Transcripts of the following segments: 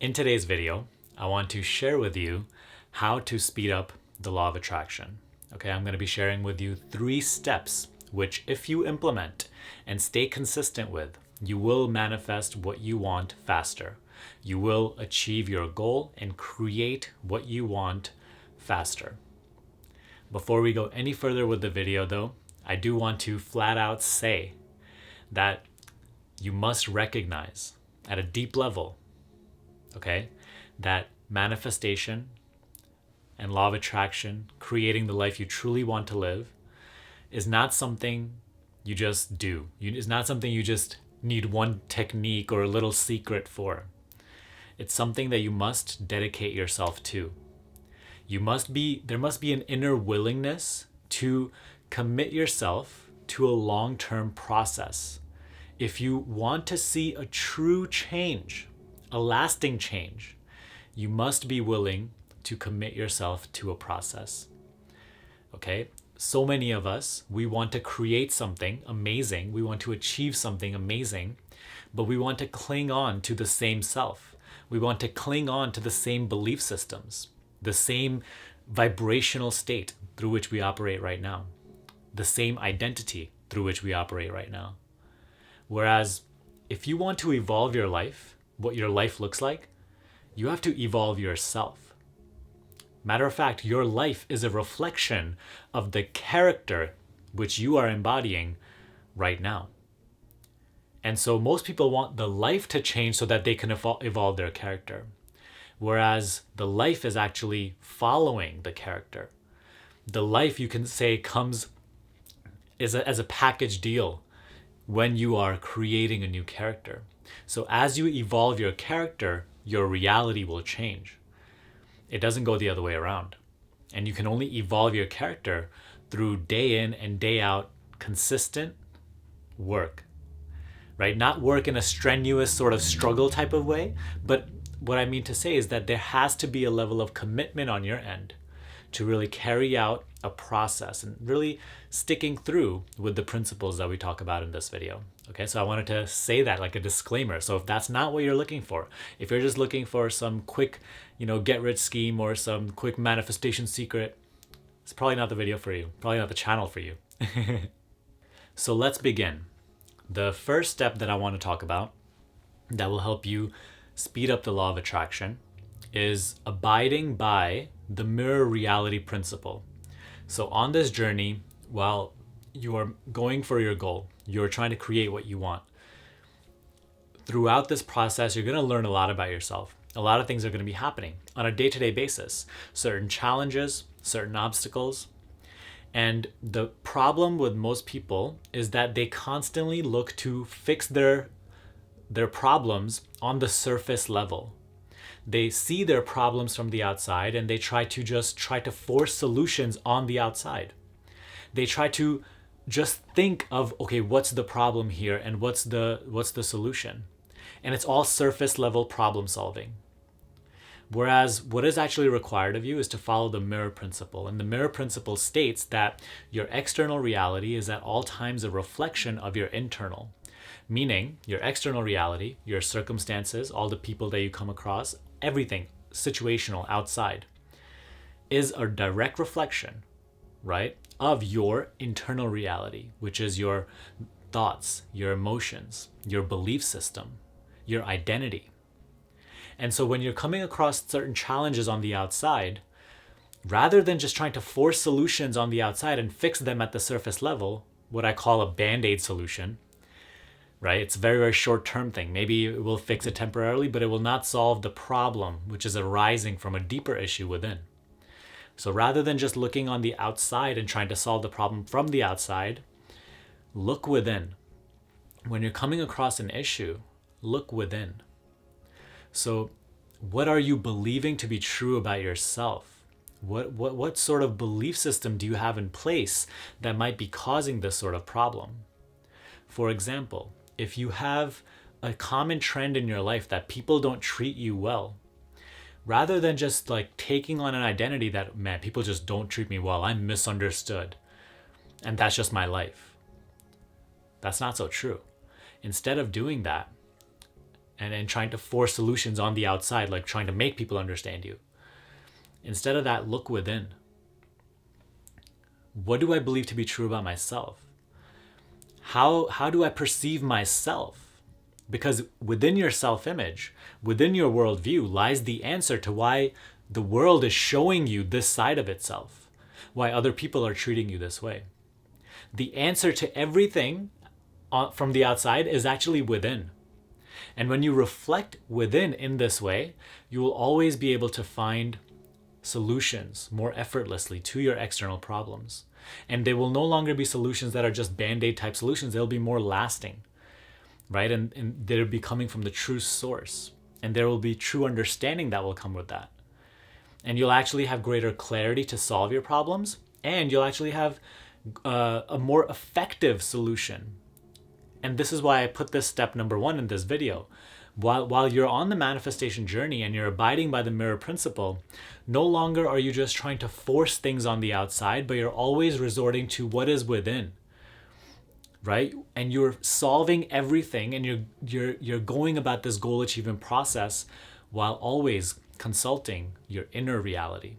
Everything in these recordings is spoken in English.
In today's video, I want to share with you how to speed up the law of attraction. Okay, I'm going to be sharing with you 3 steps, which if you implement and stay consistent with, you will manifest what you want faster. You will achieve your goal and create what you want faster. Before we go any further with the video though, I do want to flat out say that you must recognize at a deep level, okay, that manifestation and law of attraction, creating the life you truly want to live, is not something you just do. It's not something you just need one technique or a little secret for. It's something that you must dedicate yourself to. There must be an inner willingness to commit yourself to a long-term process. If you want to see a true change, a lasting change, you must be willing to commit yourself to a process. Okay? So many of us, we want to create something amazing. We want to achieve something amazing, but we want to cling on to the same self. We want to cling on to the same belief systems, the same vibrational state through which we operate right now, the same identity through which we operate right now. Whereas if you want to evolve your life, what your life looks like, you have to evolve yourself. Matter of fact, your life is a reflection of the character which you are embodying right now. And so most people want the life to change so that they can evolve their character. Whereas the life is actually following the character. The life, you can say, comes as a package deal when you are creating a new character. So as you evolve your character, your reality will change. It doesn't go the other way around. And you can only evolve your character through day in and day out consistent work, right? Not work in a strenuous sort of struggle type of way, but what I mean to say is that there has to be a level of commitment on your end to really carry out a process and really sticking through with the principles that we talk about in this video. Okay, so I wanted to say that like a disclaimer. So if that's not what you're looking for, if you're just looking for some quick, get rich scheme or some quick manifestation secret, it's probably not the video for you, probably not the channel for you. So let's begin. The first step that I want to talk about that will help you speed up the law of attraction is abiding by the mirror reality principle. So on this journey, while you are going for your goal, you're trying to create what you want. Throughout this process, you're going to learn a lot about yourself. A lot of things are going to be happening on a day-to-day basis. Certain challenges, certain obstacles. And the problem with most people is that they constantly look to fix their problems on the surface level. They see their problems from the outside and they try to force solutions on the outside. They try to just think of, okay, what's the problem here and what's the solution? And it's all surface level problem solving. Whereas what is actually required of you is to follow the mirror principle. And the mirror principle states that your external reality is at all times a reflection of your internal. Meaning your external reality, your circumstances, all the people that you come across, everything situational outside is a direct reflection, right, of your internal reality, which is your thoughts, your emotions, your belief system, your identity. And so when you're coming across certain challenges on the outside, rather than just trying to force solutions on the outside and fix them at the surface level, what I call a band-aid solution, right? It's a very, very short-term thing. Maybe it will fix it temporarily, but it will not solve the problem, which is arising from a deeper issue within. So rather than just looking on the outside and trying to solve the problem from the outside, look within. When you're coming across an issue, look within. So what are you believing to be true about yourself? What sort of belief system do you have in place that might be causing this sort of problem? For example, if you have a common trend in your life that people don't treat you well, rather than just like taking on an identity that, man, people just don't treat me well, I'm misunderstood, and that's just my life. That's not so true. Instead of doing that, and trying to force solutions on the outside, like trying to make people understand you. Instead of that, look within. What do I believe to be true about myself? How do I perceive myself? Because within your self-image, within your worldview, lies the answer to why the world is showing you this side of itself, why other people are treating you this way. The answer to everything from the outside is actually within. And when you reflect within in this way, you will always be able to find solutions more effortlessly to your external problems. And they will no longer be solutions that are just band-aid type solutions. They'll be more lasting, right? And they'll be coming from the true source. And there will be true understanding that will come with that. And you'll actually have greater clarity to solve your problems. And you'll actually have a more effective solution. And this is why I put this step number 1 in this video. While you're on the manifestation journey and you're abiding by the mirror principle, no longer are you just trying to force things on the outside, but you're always resorting to what is within, right? And you're solving everything, and you're going about this goal achievement process while always consulting your inner reality,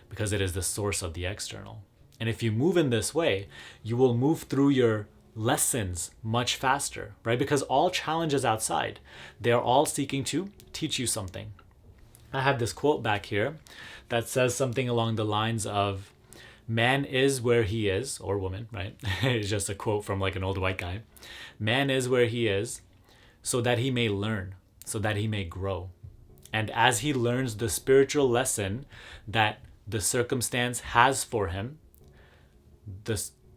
because it is the source of the external. And if you move in this way, you will move through your lessons much faster, right? Because all challenges outside, they're all seeking to teach you something. I have this quote back here that says something along the lines of, man is where he is, or woman, right? It's just a quote from like an old white guy. Man is where he is so that he may learn, so that he may grow. And as he learns the spiritual lesson that the circumstance has for him,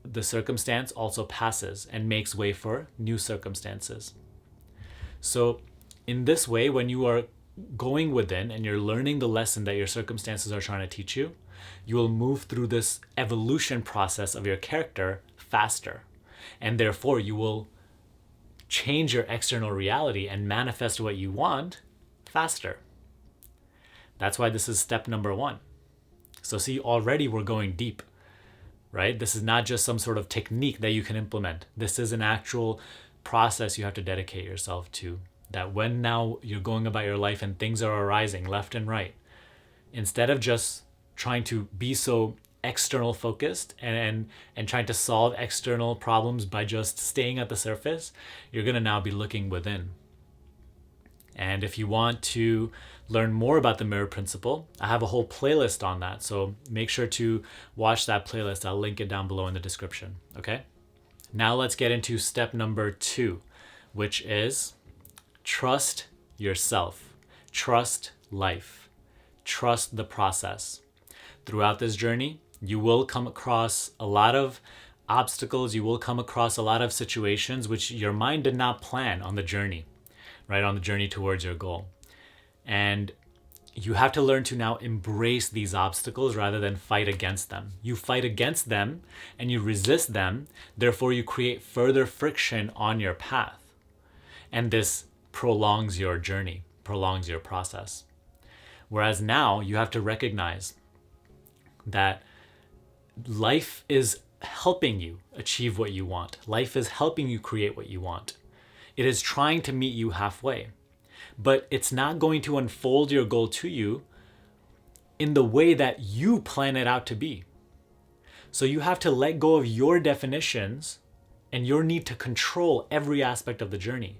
the circumstance also passes and makes way for new circumstances. So in this way, when you are going within and you're learning the lesson that your circumstances are trying to teach you, you will move through this evolution process of your character faster. And therefore, you will change your external reality and manifest what you want faster. That's why this is step number 1. So see, already we're going deep. Right? This is not just some sort of technique that you can implement. This is an actual process you have to dedicate yourself to. That when now you're going about your life and things are arising left and right, instead of just trying to be so external focused and trying to solve external problems by just staying at the surface, you're going to now be looking within. And if you want to learn more about the mirror principle, I have a whole playlist on that. So make sure to watch that playlist. I'll link it down below in the description. Okay. Now let's get into step number 2, which is trust yourself, trust life, trust the process. Throughout this journey, you will come across a lot of obstacles. You will come across a lot of situations which your mind did not plan on the journey, right? On the journey towards your goal. And you have to learn to now embrace these obstacles rather than fight against them. You fight against them and you resist them. Therefore, you create further friction on your path. And this prolongs your journey, prolongs your process. Whereas now you have to recognize that life is helping you achieve what you want. Life is helping you create what you want. It is trying to meet you halfway. But it's not going to unfold your goal to you in the way that you plan it out to be. So you have to let go of your definitions and your need to control every aspect of the journey.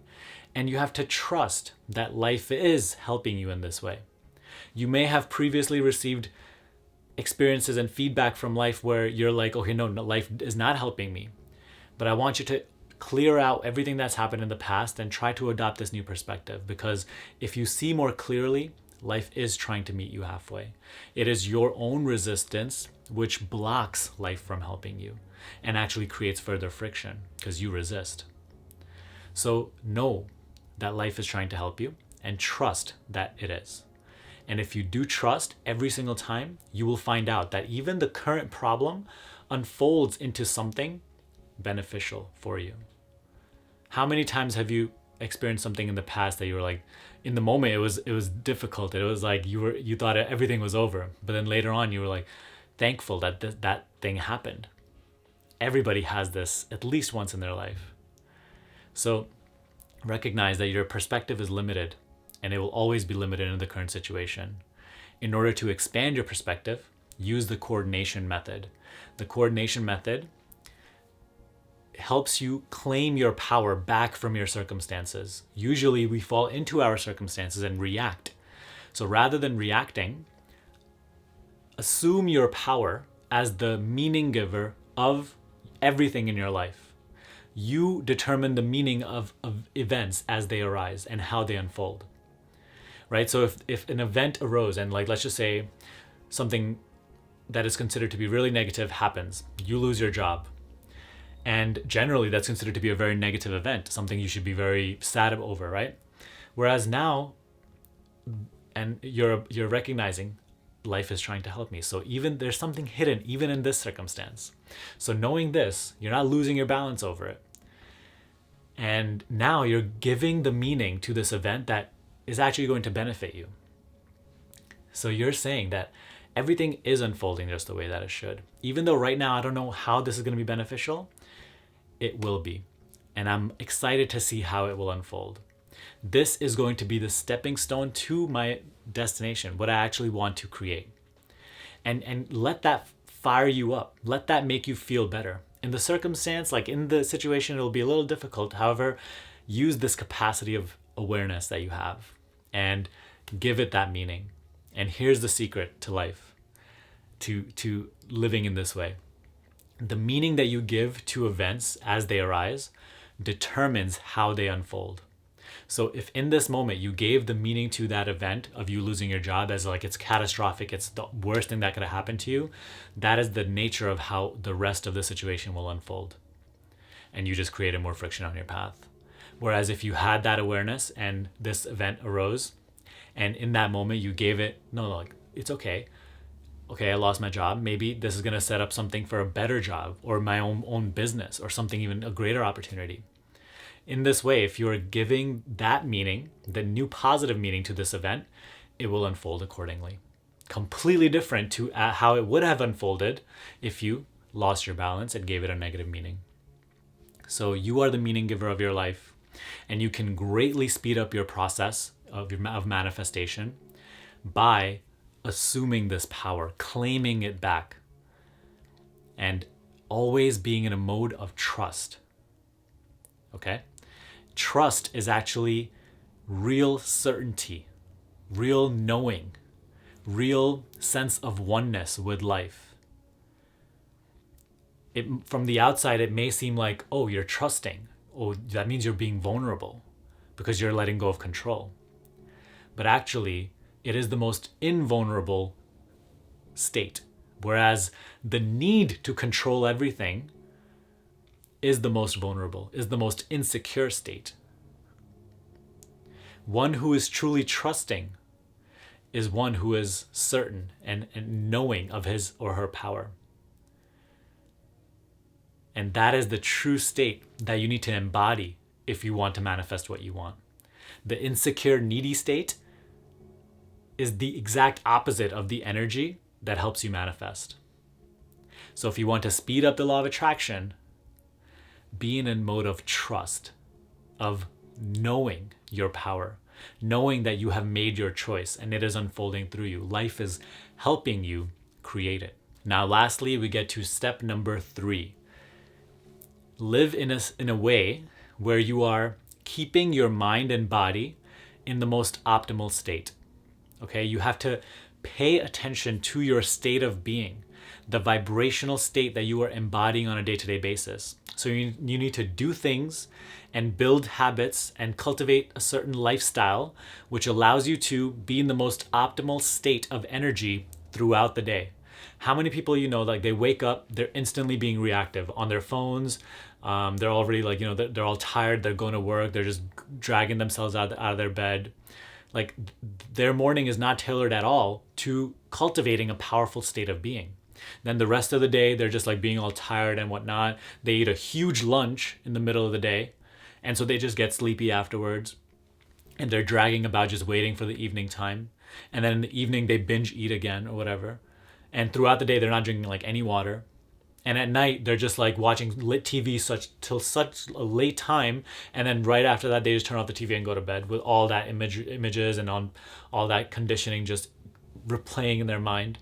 And you have to trust that life is helping you in this way. You may have previously received experiences and feedback from life where you're like, okay, no, life is not helping me. But I want you to clear out everything that's happened in the past and try to adopt this new perspective, because if you see more clearly, life is trying to meet you halfway. It is your own resistance which blocks life from helping you and actually creates further friction because you resist. So know that life is trying to help you and trust that it is. And if you do trust every single time, you will find out that even the current problem unfolds into something beneficial for you. How many times have you experienced something in the past that you were like, in the moment it was difficult. It was like you thought everything was over, but then later on you were like thankful that that thing happened. Everybody has this at least once in their life. So recognize that your perspective is limited and it will always be limited in the current situation. In order to expand your perspective, use the coordination method. The coordination method helps you claim your power back from your circumstances. Usually we fall into our circumstances and react. So rather than reacting, assume your power as the meaning giver of everything in your life. You determine the meaning of events as they arise and how they unfold. Right? So if an event arose and like, let's just say something that is considered to be really negative happens, you lose your job. And generally that's considered to be a very negative event, something you should be very sad over, right? Whereas now, and you're recognizing life is trying to help me. So even there's something hidden even in this circumstance. So knowing this, you're not losing your balance over it. And now you're giving the meaning to this event that is actually going to benefit you. So you're saying that everything is unfolding just the way that it should. Even though right now I don't know how this is going to be beneficial, it will be. And I'm excited to see how it will unfold. This is going to be the stepping stone to my destination, what I actually want to create. And let that fire you up. Let that make you feel better. In the circumstance, like in the situation, it'll be a little difficult. However, use this capacity of awareness that you have and give it that meaning. And here's the secret to life, to living in this way. The meaning that you give to events as they arise determines how they unfold. So if in this moment you gave the meaning to that event of you losing your job as like it's catastrophic, it's the worst thing that could have happened to you, that is the nature of how the rest of the situation will unfold. And you just created more friction on your path. Whereas if you had that awareness and this event arose, and in that moment you gave it, no, like, it's okay. Okay, I lost my job. Maybe this is going to set up something for a better job or my own business or something, even a greater opportunity. In this way, if you're giving that meaning, the new positive meaning to this event, it will unfold accordingly. Completely different to how it would have unfolded if you lost your balance and gave it a negative meaning. So you are the meaning giver of your life, and you can greatly speed up your process of manifestation by assuming this power, claiming it back, and always being in a mode of trust. Okay? Trust is actually real certainty, real knowing, real sense of oneness with life. From the outside, it may seem like, oh, you're trusting. Oh, that means you're being vulnerable because you're letting go of control. But actually, it is the most invulnerable state. Whereas the need to control everything is the most vulnerable, is the most insecure state. One who is truly trusting is one who is certain and knowing of his or her power. And that is the true state that you need to embody if you want to manifest what you want. The insecure, needy state is the exact opposite of the energy that helps you manifest. So if you want to speed up the law of attraction, be in a mode of trust, of knowing your power, knowing that you have made your choice and it is unfolding through you. Life is helping you create it. Now, lastly, we get to step number 3. Live in a way where you are keeping your mind and body in the most optimal state. Okay, you have to pay attention to your state of being, the vibrational state that you are embodying on a day-to-day basis. So you need to do things and build habits and cultivate a certain lifestyle which allows you to be in the most optimal state of energy throughout the day. How many people you know, like they wake up, they're instantly being reactive on their phones. They're already like, they're all tired. They're going to work. They're just dragging themselves out of their bed. Like their morning is not tailored at all to cultivating a powerful state of being. Then the rest of the day, they're just like being all tired and whatnot. They eat a huge lunch in the middle of the day. And so they just get sleepy afterwards. And they're dragging about just waiting for the evening time. And then in the evening, they binge eat again or whatever. And throughout the day, they're not drinking like any water. And at night, they're just like watching lit TV till such a late time. And then right after that, they just turn off the TV and go to bed with all that images and on all that conditioning just replaying in their mind.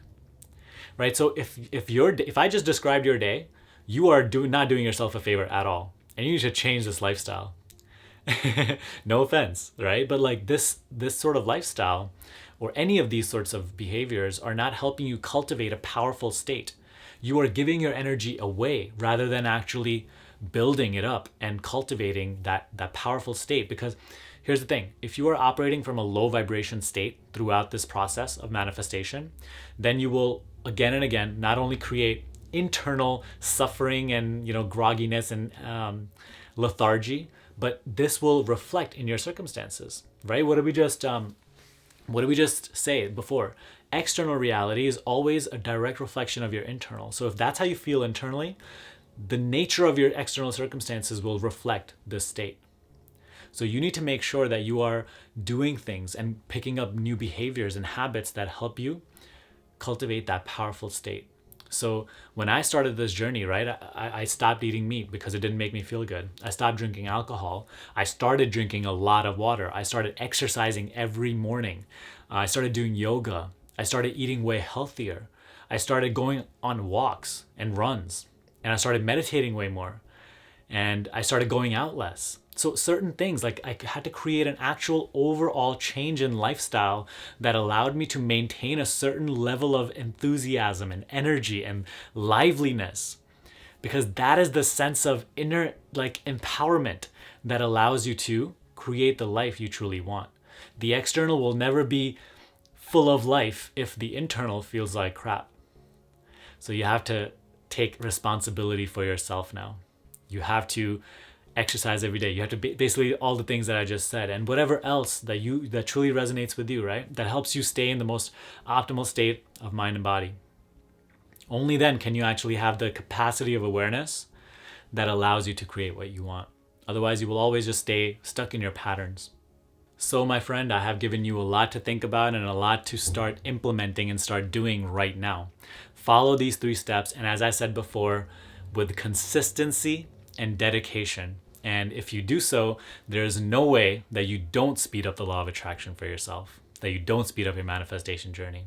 Right? So if I just described your day, you are not doing yourself a favor at all. And you need to change this lifestyle. No offense, right? But like this sort of lifestyle or any of these sorts of behaviors are not helping you cultivate a powerful state. You are giving your energy away rather than actually building it up and cultivating that powerful state. Because here's the thing, if you are operating from a low vibration state throughout this process of manifestation, then you will again and again not only create internal suffering and grogginess and lethargy, but this will reflect in your circumstances, right? What did we just say before? External reality is always a direct reflection of your internal. So if that's how you feel internally, the nature of your external circumstances will reflect this state. So you need to make sure that you are doing things and picking up new behaviors and habits that help you cultivate that powerful state. So when I started this journey, right, I stopped eating meat because it didn't make me feel good. I stopped drinking alcohol. I started drinking a lot of water. I started exercising every morning. I started doing yoga. I started eating way healthier. I started going on walks and runs. And I started meditating way more. And I started going out less. So certain things, like I had to create an actual overall change in lifestyle that allowed me to maintain a certain level of enthusiasm and energy and liveliness. Because that is the sense of inner empowerment that allows you to create the life you truly want. The external will never be full of life if the internal feels like crap. So you have to take responsibility for yourself now. You have to exercise every day. You have to basically all the things that I just said and whatever else that truly resonates with you, right? That helps you stay in the most optimal state of mind and body. Only then can you actually have the capacity of awareness that allows you to create what you want. Otherwise, you will always just stay stuck in your patterns. So my friend, I have given you a lot to think about and a lot to start implementing and start doing right now. Follow these 3 steps, and as I said before, with consistency and dedication. And if you do so, there's no way that you don't speed up the law of attraction for yourself, that you don't speed up your manifestation journey,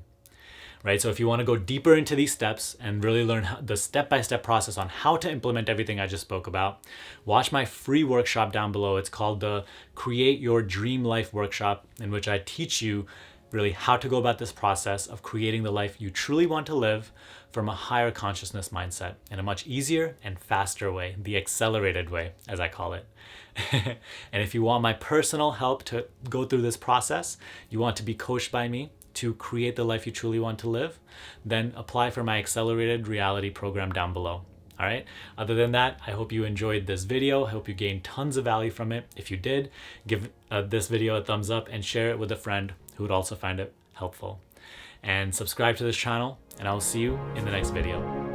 right? So if you want to go deeper into these steps and really learn the step-by-step process on how to implement everything I just spoke about, watch my free workshop down below. It's called the Create Your Dream Life Workshop, in which I teach you really how to go about this process of creating the life you truly want to live from a higher consciousness mindset in a much easier and faster way, the accelerated way, as I call it. And if you want my personal help to go through this process, you want to be coached by me to create the life you truly want to live, then apply for my accelerated reality program down below. All right. Other than that, I hope you enjoyed this video. I hope you gained tons of value from it. If you did, give this video a thumbs up and share it with a friend who would also find it helpful. And subscribe to this channel, and I will see you in the next video.